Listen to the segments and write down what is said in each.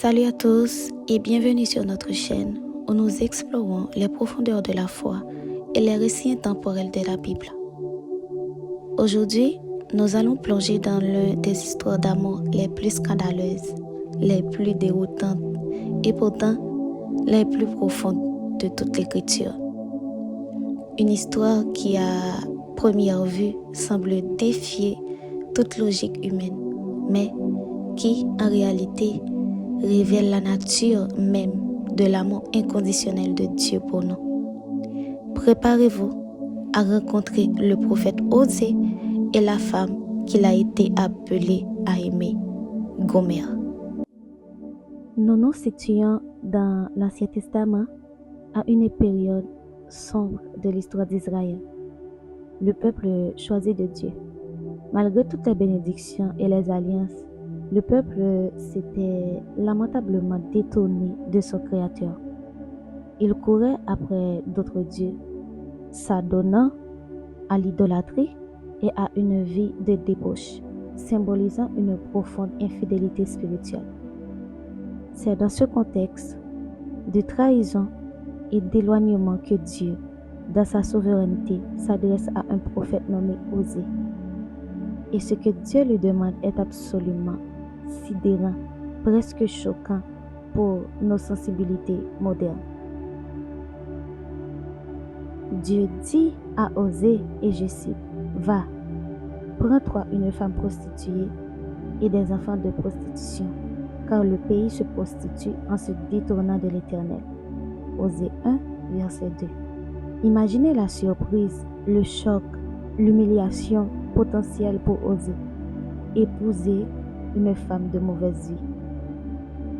Salut à tous et bienvenue sur notre chaîne où nous explorons les profondeurs de la foi et les récits intemporels de la Bible. Aujourd'hui, nous allons plonger dans l'une des histoires d'amour les plus scandaleuses, les plus déroutantes et pourtant les plus profondes de toute l'écriture. Une histoire qui, à première vue, semble défier toute logique humaine, mais qui, en réalité, révèle la nature même de l'amour inconditionnel de Dieu pour nous. Préparez-vous à rencontrer le prophète Osée et la femme qu'il a été appelé à aimer, Gomer. Nous nous situons dans l'Ancien Testament à une période sombre de l'histoire d'Israël, le peuple choisi de Dieu. Malgré toutes les bénédictions et les alliances, le peuple s'était lamentablement détourné de son Créateur. Il courait après d'autres dieux, s'adonnant à l'idolâtrie et à une vie de débauche, symbolisant une profonde infidélité spirituelle. C'est dans ce contexte de trahison et d'éloignement que Dieu, dans sa souveraineté, s'adresse à un prophète nommé Osée. Et ce que Dieu lui demande est absolument sidérant, presque choquant pour nos sensibilités modernes. Dieu dit à Osée, et je cite, « Va, prends-toi une femme prostituée et des enfants de prostitution, car le pays se prostitue en se détournant de l'Éternel. » Osée 1, verset 2. Imaginez la surprise, le choc, l'humiliation potentielle pour Osée, épouser une femme de mauvaise vie.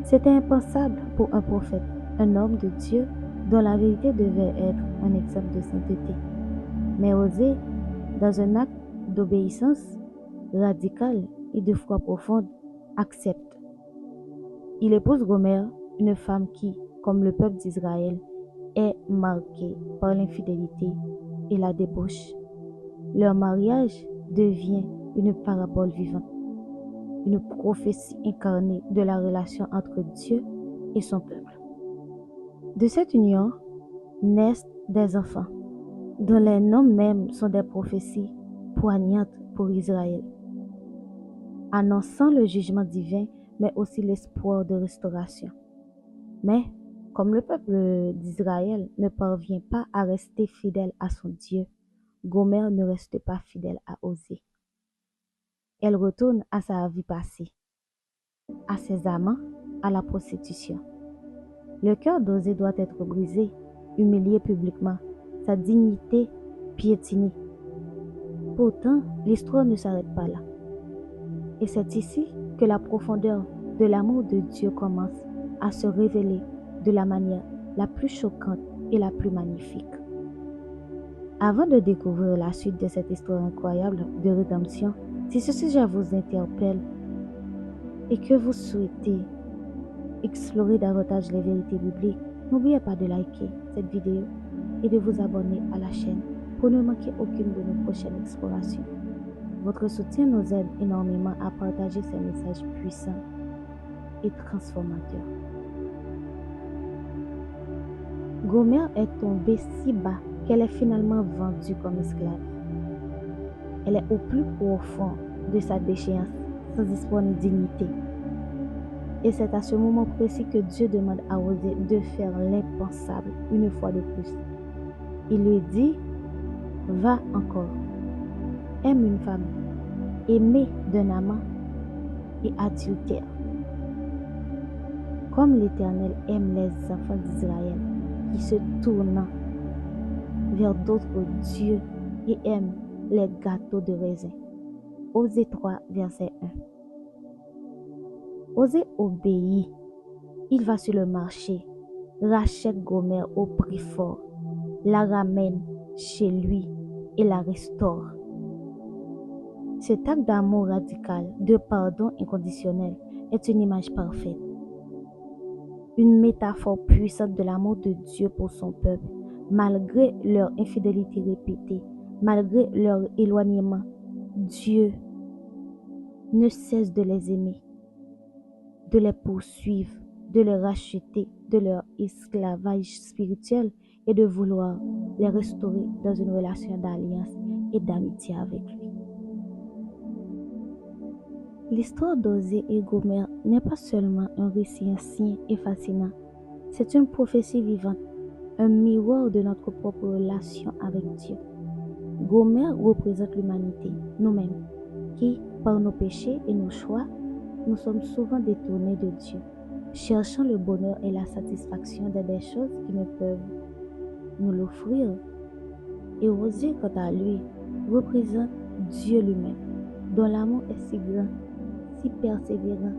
C'était impensable pour un prophète, un homme de Dieu dont la vérité devait être un exemple de sainteté. Mais Osée, dans un acte d'obéissance radicale et de foi profonde, accepte. Il épouse Gomer, une femme qui, comme le peuple d'Israël, est marquée par l'infidélité et la débauche. Leur mariage devient une parabole vivante, une prophétie incarnée de la relation entre Dieu et son peuple. De cette union naissent des enfants, dont les noms mêmes sont des prophéties poignantes pour Israël, annonçant le jugement divin, mais aussi l'espoir de restauration. Mais, comme le peuple d'Israël ne parvient pas à rester fidèle à son Dieu, Gomer ne reste pas fidèle à Osée. Elle retourne à sa vie passée, à ses amants, à la prostitution. Le cœur d'Osée doit être brisé, humilié publiquement, sa dignité piétinée. Pourtant, l'histoire ne s'arrête pas là. Et c'est ici que la profondeur de l'amour de Dieu commence à se révéler de la manière la plus choquante et la plus magnifique. Avant de découvrir la suite de cette histoire incroyable de rédemption, si ce sujet vous interpelle et que vous souhaitez explorer davantage les vérités bibliques, n'oubliez pas de liker cette vidéo et de vous abonner à la chaîne pour ne manquer aucune de nos prochaines explorations. Votre soutien nous aide énormément à partager ces messages puissants et transformateurs. Gomer est tombée si bas qu'elle est finalement vendue comme esclave. Elle est au plus profond de sa déchéance, sans espoir ni dignité. Et c'est à ce moment précis que Dieu demande à Osée de faire l'impensable une fois de plus. Il lui dit, va encore, aime une femme, aimée d'un amant et adultère. Comme l'Éternel aime les enfants d'Israël qui se tournent vers d'autres dieux et aiment les gâteaux de raisin. Osée 3, verset 1. Osée obéit. Il va sur le marché, rachète Gomer au prix fort, la ramène chez lui et la restaure. Cet acte d'amour radical, de pardon inconditionnel, est une image parfaite. Une métaphore puissante de l'amour de Dieu pour son peuple, malgré leur infidélité répétée, malgré leur éloignement. Dieu ne cesse de les aimer, de les poursuivre de les racheter de leur esclavage spirituel et de vouloir les restaurer dans une relation d'alliance et d'amitié avec lui. L'histoire d'Osée et Gomère n'est pas seulement un récit ancien et fascinant, c'est une prophétie vivante, un miroir de notre propre relation avec Dieu. Gomère représente l'humanité, nous-mêmes, qui, par nos péchés et nos choix, nous sommes souvent détournés de Dieu, cherchant le bonheur et la satisfaction dans des choses qui ne peuvent nous l'offrir. Et Osée, quant à lui, représente Dieu lui-même, dont l'amour est si grand, si persévérant,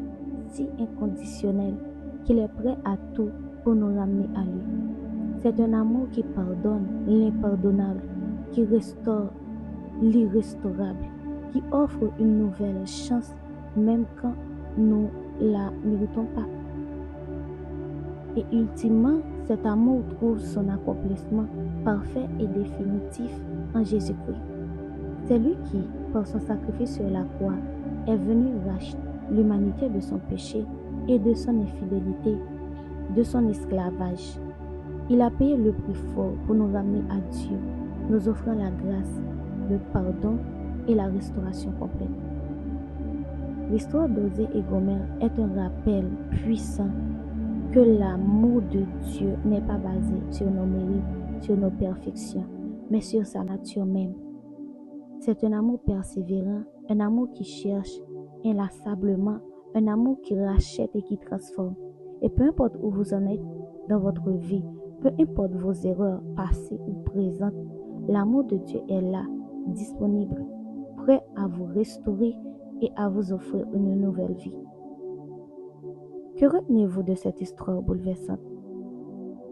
si inconditionnel, qu'il est prêt à tout pour nous ramener à lui. C'est un amour qui pardonne l'impardonnable, qui restaure l'irrestaurable, qui offre une nouvelle chance même quand nous la méritons pas. Et ultimement, cet amour trouve son accomplissement parfait et définitif en Jésus-Christ. C'est lui qui, par son sacrifice sur la croix, est venu racheter l'humanité de son péché et de son infidélité, de son esclavage. Il a payé le prix fort pour nous ramener à Dieu, nous offrant la grâce, le pardon et la restauration complète. L'histoire d'Osée et Gomère est un rappel puissant que l'amour de Dieu n'est pas basé sur nos mérites, sur nos perfections, mais sur sa nature même. C'est un amour persévérant, un amour qui cherche inlassablement, un amour qui rachète et qui transforme. Et peu importe où vous en êtes dans votre vie, peu importe vos erreurs passées ou présentes, l'amour de Dieu est là, disponible, prêt à vous restaurer et à vous offrir une nouvelle vie. Que retenez-vous de cette histoire bouleversante?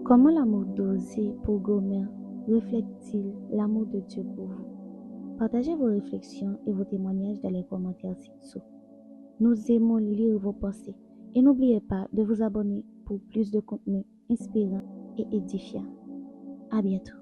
Comment l'amour d'Osée pour Gomère reflète-t-il l'amour de Dieu pour vous? Partagez vos réflexions et vos témoignages dans les commentaires ci-dessous. Nous aimons lire vos pensées et n'oubliez pas de vous abonner pour plus de contenu inspirant et édifiant. À bientôt.